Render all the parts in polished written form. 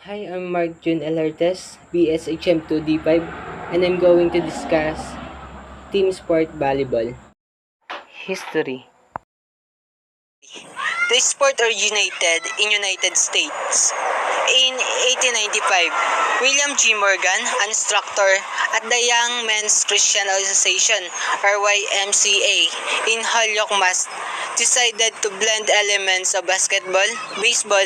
Hi, I'm Mark Jun Elartes, BSHM2D5, and I'm going to discuss team sport volleyball. History. The sport originated in United States. In 1895, William G. Morgan, an instructor at the Young Men's Christian Association or YMCA in Holyoke, Mass., decided to blend elements of basketball, baseball,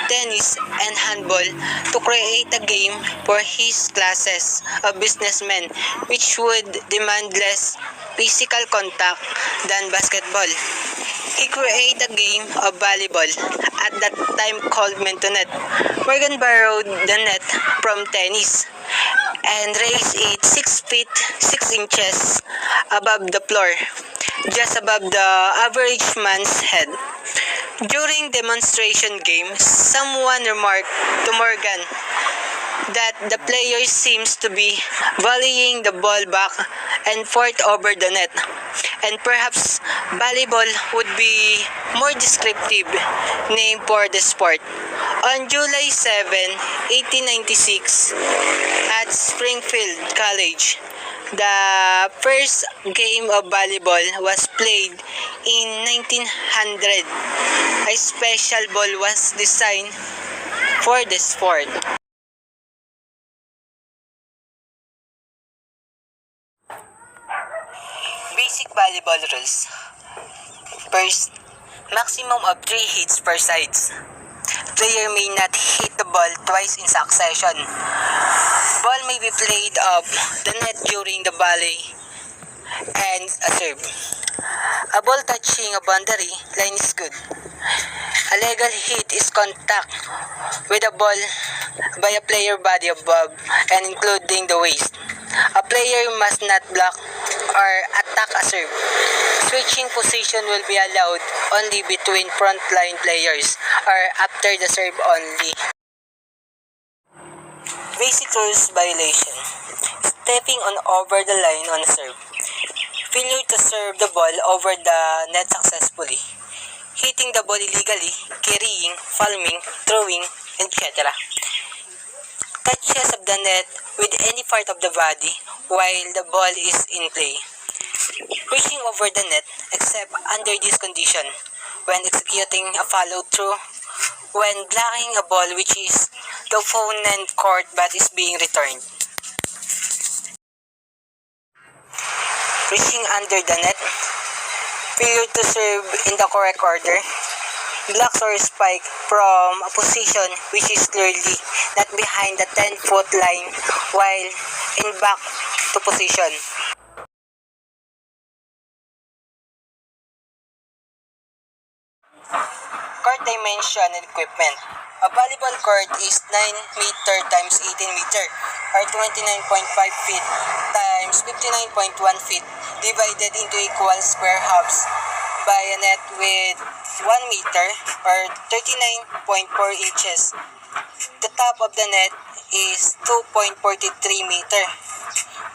tennis, and handball to create a game for his classes of businessmen which would demand less physical contact than basketball. He created a game of volleyball, at that time called Mentonet. Morgan borrowed the net from tennis and raised it 6 feet 6 inches above the floor, just above the average man's head. During demonstration games, someone remarked to Morgan that the player seems to be volleying the ball back and forth over the net, and perhaps volleyball would be more descriptive name for the sport. On July 7, 1896, at Springfield College, the first game of volleyball was played in 1900. A special ball was designed for the sport. Basic volleyball rules. First, maximum of 3 hits per sides. Player may not hit the ball twice in succession. Ball may be played off the net during the volley and a serve. A ball touching a boundary line is good. A legal hit is contact with a ball by a player body above and including the waist. A player must not block or attack a serve. Switching position will be allowed only between frontline players or after the serve only. Basic rules violation. Stepping on over the line on a serve. Failure to serve the ball over the net successfully. Hitting the ball illegally, carrying, palming, throwing, etc. Touches of the net with any part of the body while the ball is in play. Reaching over the net except under this condition when executing a follow-through, when blocking a ball which is the opponent court but is being returned. Reaching under the net, failure to serve in the correct order, blocks or spike from a position which is clearly not behind the 10-foot line while in back to position. Court dimension and equipment. A volleyball court is 9 meter times 18 meter or 29.5 feet times 59.1 feet divided into equal square halves by a net with 1 meter or 39.4 inches. The top of the net is 2.43 meter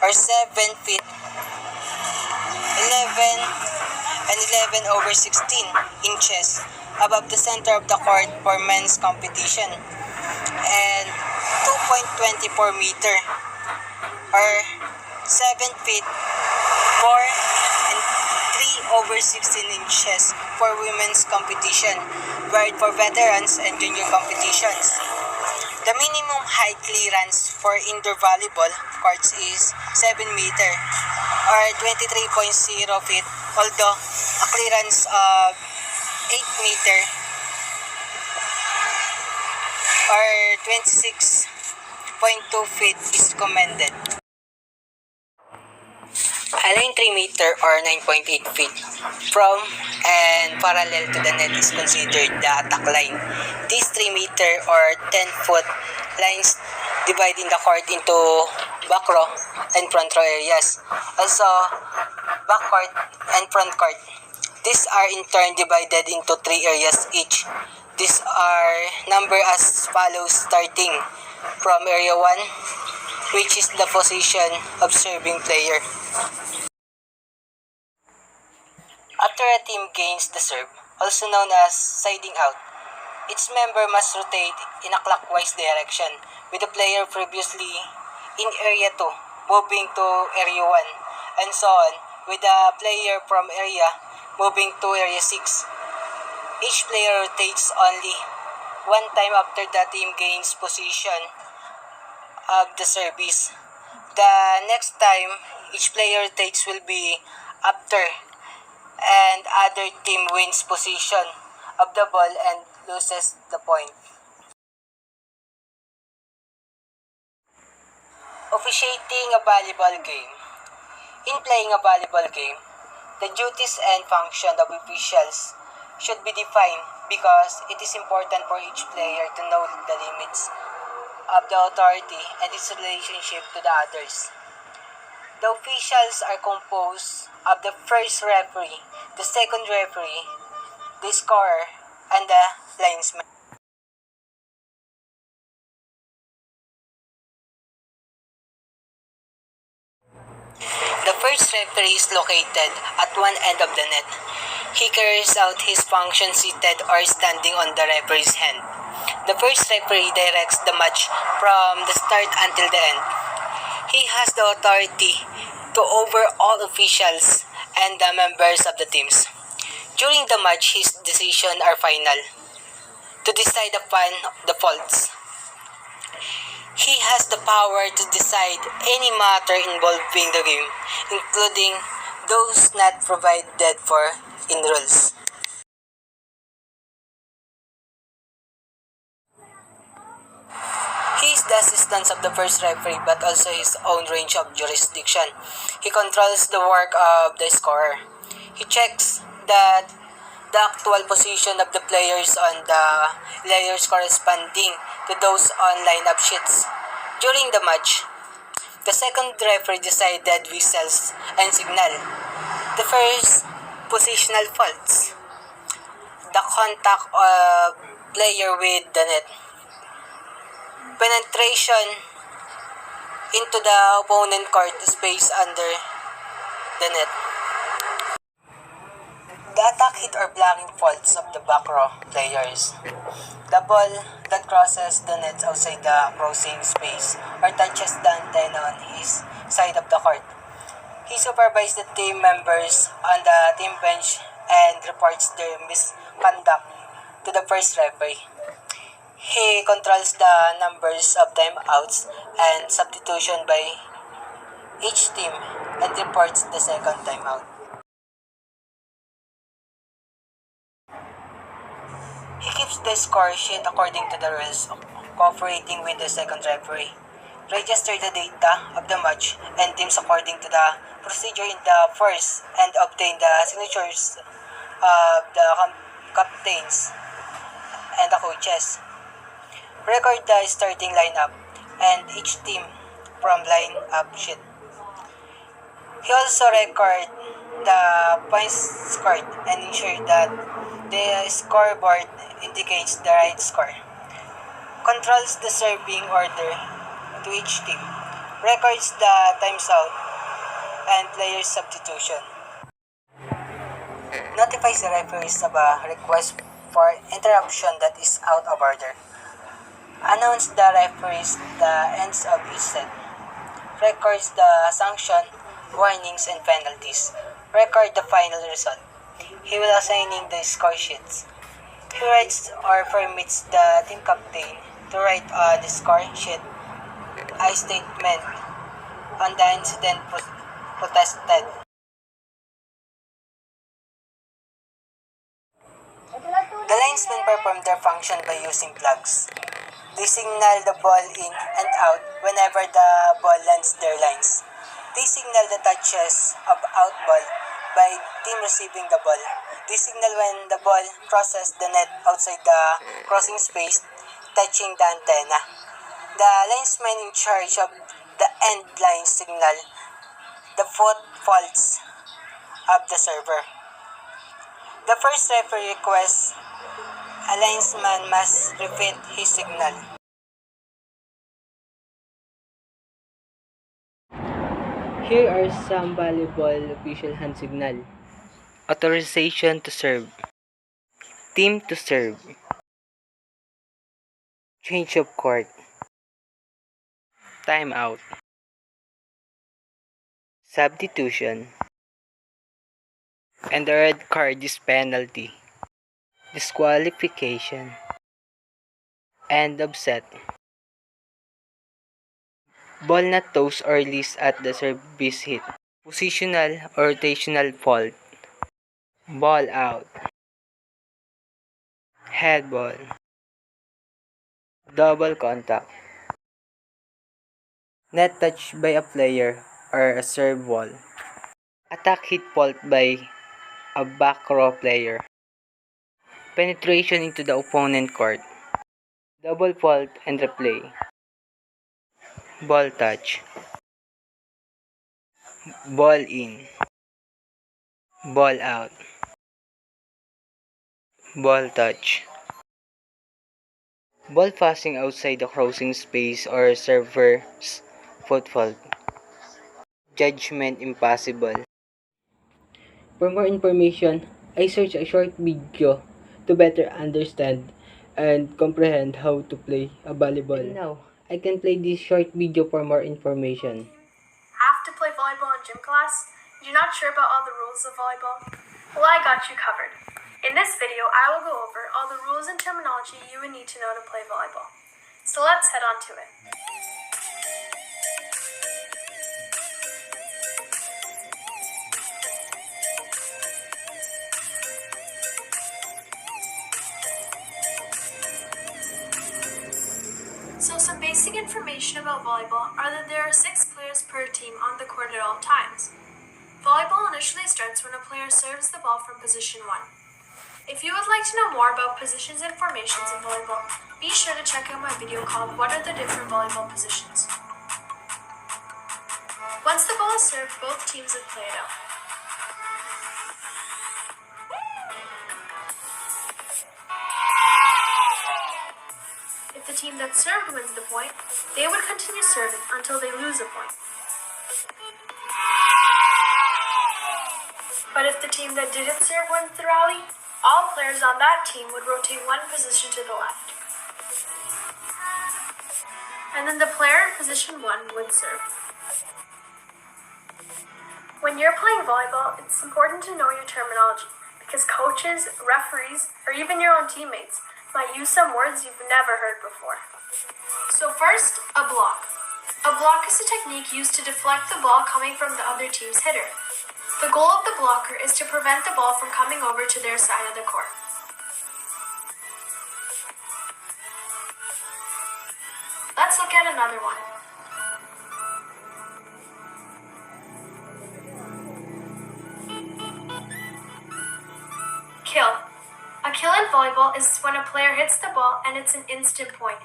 or 7 feet 11 and 11 over 16 inches above the center of the court for men's competition, and 2.24 meter or 7 feet 4 and 3 over 16 inches for women's competition, varied for veterans and junior competitions. The minimum height clearance for indoor volleyball courts is 7 meter or 23.0 feet, although a clearance of 8 meter or 26.2 feet is recommended. A line 3 meter or 9.8 feet from and parallel to the net is considered the attack line. These 3 meter or 10-foot lines dividing the court into back row and front row areas. Also, back court and front court. These are in turn divided into 3 areas each. These are numbered as follows, starting from area 1, which is the position of serving player. After a team gains the serve, also known as siding out, Each member must rotate in a clockwise direction, with the player previously in Area 2 moving to Area 1, and so on, with the player from Area moving to Area 6. Each player rotates only one time after the team gains possession of the service. The next time each player rotates will be after and other team wins possession of the ball and loses the point. Officiating a volleyball game. In playing a volleyball game, the duties and function of officials should be defined because it is important for each player to know the limits of the authority and its relationship to the others. The officials are composed of the first referee, the second referee, the scorer, and the linesman. The first referee is located at one end of the net. He carries out his function seated or standing on the referee's hand. The first referee directs the match from the start until the end. He has the authority to over all officials and the members of the teams. During the match, his decisions are final to decide upon the faults. He has the power to decide any matter involving the game, including those not provided for in rules. He is the assistant of the first referee but also his own range of jurisdiction. He controls the work of the scorer. He checks that the actual position of the players on the layers corresponding to those on lineup sheets. During the match, the second referee decided whistles and signal. The first, positional faults. The contact of player with the net. Penetration into the opponent court space under the net. The attack hit or blocking faults of the back row players. The ball that crosses the net outside the crossing space or touches the antenna on his side of the court. He supervises the team members on the team bench and reports their misconduct to the first referee. He controls the numbers of timeouts and substitution by each team and reports the second timeout. He keeps the score sheet according to the rules, cooperating with the second referee. Register the data of the match and teams according to the procedure in the first and obtain the signatures of the captains and the coaches. Record the starting lineup and each team from lineup sheet. He also records the points scored and ensure that the scoreboard indicates the right score. Controls the serving order to each team. Records the times out and player substitution. Notifies the referees of a request for interruption that is out of order. Announce the referees the ends of each set. Records the sanction, warnings, and penalties. Record the final result. He will assigning the score sheets. He writes or permits the team captain to write on the score sheet a statement on the incident protested. The linesmen perform their function by using flags. They signal the ball in and out whenever the ball lands their lines. They signal the touches of out ball by team receiving the ball. They signal when the ball crosses the net outside the crossing space, touching the antenna. The linesman in charge of the end line signal the foot faults of the server. The first referee requests a linesman must repeat his signal. Here are some volleyball official hand signal. Authorization to serve. Team to serve. change of court, timeout, substitution, and the red card is penalty, disqualification, end of set. Ball not tossed or released at the service hit. Positional or rotational fault. Ball out. Head ball. Double contact. Net touch by a player or a serve wall. Attack hit fault by a back row player. Penetration into the opponent court. Double fault and replay. Ball touch. Ball in. Ball out. Ball touch. Ball passing outside the crossing space or server's foot fault. Judgment impossible. For more information, I searched a short video to better understand and comprehend how to play a volleyball. And now, I can play this short video for more information. Have to play volleyball in gym class? You're not sure about all the rules of volleyball? Well, I got you covered. In this video, I will go over all the rules and terminology you would need to know to play volleyball. So let's head on to it. So some basic information about volleyball are that there are 6 players per team on the court at all times. Volleyball initially starts when a player serves the ball from position 1. If you would like to know more about positions and formations in volleyball, be sure to check out my video called What are the different volleyball positions? Once the ball is served, both teams would play it out. If the team that served wins the point, they would continue serving until they lose a point. But if the team that didn't serve wins the rally, all players on that team would rotate one position to the left. And then the player in position 1 would serve. When you're playing volleyball, it's important to know your terminology because coaches, referees, or even your own teammates might use some words you've never heard before. So first, a block. A block is a technique used to deflect the ball coming from the other team's hitter. The goal of the blocker is to prevent the ball from coming over to their side of the court. Let's look at another one. Kill. A kill in volleyball is when a player hits the ball and it's an instant point.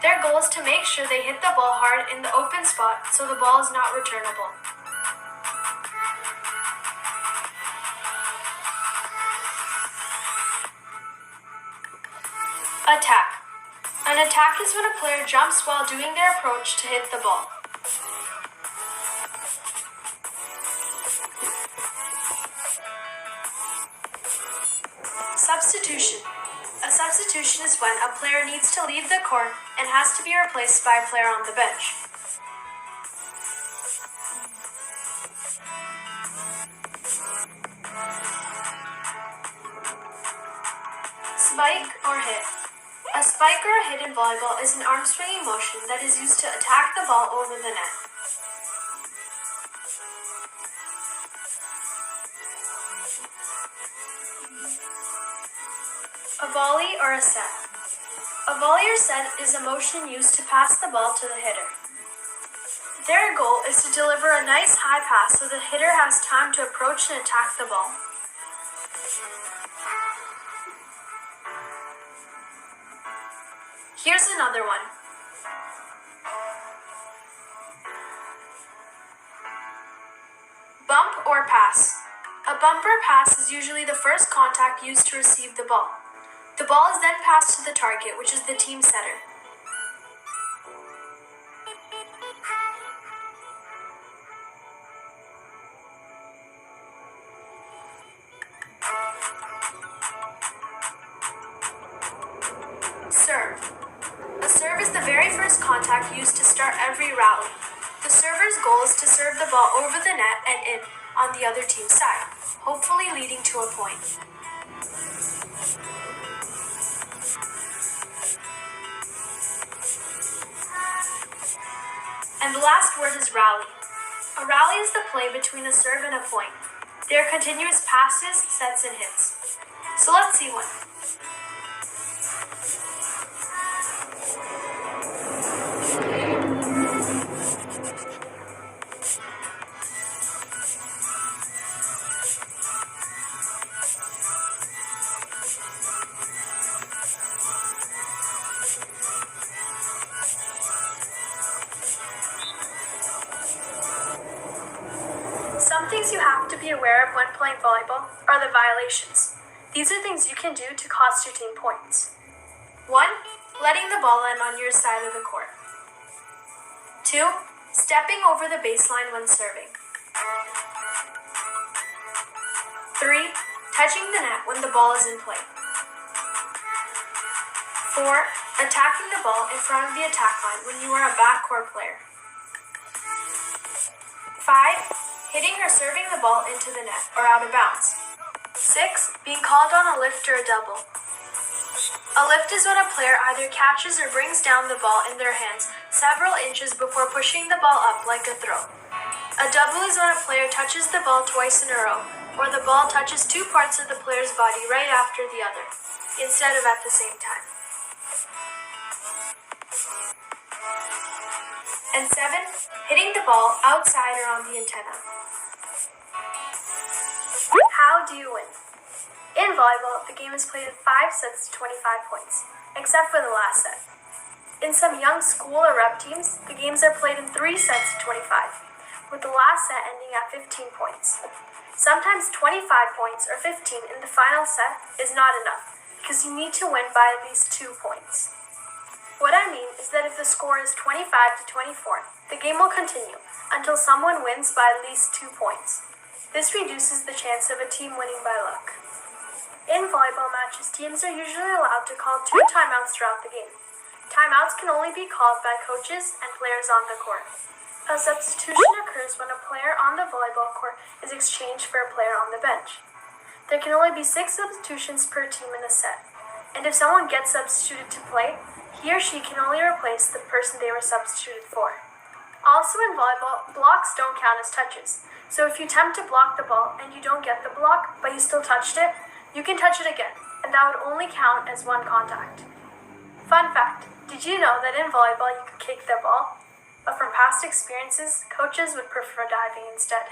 Their goal is to make sure they hit the ball hard in the open spot so the ball is not returnable. Attack. An attack is when a player jumps while doing their approach to hit the ball. Substitution. A substitution is when a player needs to leave the court and has to be replaced by a player on the bench. Spike or hit. A spike or a hit in volleyball is an arm swinging motion that is used to attack the ball over the net. A volley or a set. A volley or set is a motion used to pass the ball to the hitter. Their goal is to deliver a nice high pass so the hitter has time to approach and attack the ball. Here's another one. Bump or pass. A bump or pass is usually the first contact used to receive the ball. The ball is then passed to the target, which is the team setter. Serve. A first contact used to start every rally. The server's goal is to serve the ball over the net and in on the other team's side, hopefully leading to a point. And the last word is rally. A rally is the play between a serve and a point. They are continuous passes, sets, and hits. So let's see one. Some things you have to be aware of when playing volleyball are the violations. These are things you can do to cost your team points. 1. Letting the ball in on your side of the court. 2. Stepping over the baseline when serving. 3. Touching the net when the ball is in play. 4. Attacking the ball in front of the attack line when you are a backcourt player. 5. Hitting or serving the ball into the net or out of bounds. 6. Being called on a lift or a double. A lift is when a player either catches or brings down the ball in their hands several inches before pushing the ball up like a throw. A double is when a player touches the ball twice in a row, or the ball touches two parts of the player's body right after the other, instead of at the same time. And 7. Hitting the ball outside or on the antenna. How do you win? In volleyball, the game is played in 5 sets to 25 points, except for the last set. In some young school or rep teams, the games are played in 3 sets to 25, with the last set ending at 15 points. Sometimes 25 points or 15 in the final set is not enough, because you need to win by at least 2 points. What I mean is that if the score is 25 to 24, the game will continue until someone wins by at least 2 points. This reduces the chance of a team winning by luck. In volleyball matches, teams are usually allowed to call 2 timeouts throughout the game. Timeouts can only be called by coaches and players on the court. A substitution occurs when a player on the volleyball court is exchanged for a player on the bench. There can only be 6 substitutions per team in a set, and if someone gets substituted to play, he or she can only replace the person they were substituted for. Also in volleyball, blocks don't count as touches, so if you attempt to block the ball and you don't get the block, but you still touched it, you can touch it again, and that would only count as 1 contact. Fun fact, did you know that in volleyball you could kick the ball? But from past experiences, coaches would prefer diving instead.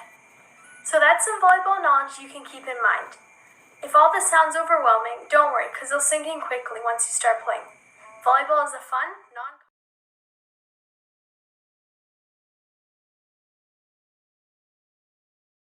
So that's some volleyball knowledge you can keep in mind. If all this sounds overwhelming, don't worry, because it'll sink in quickly once you start playing. Volleyball is a fun, non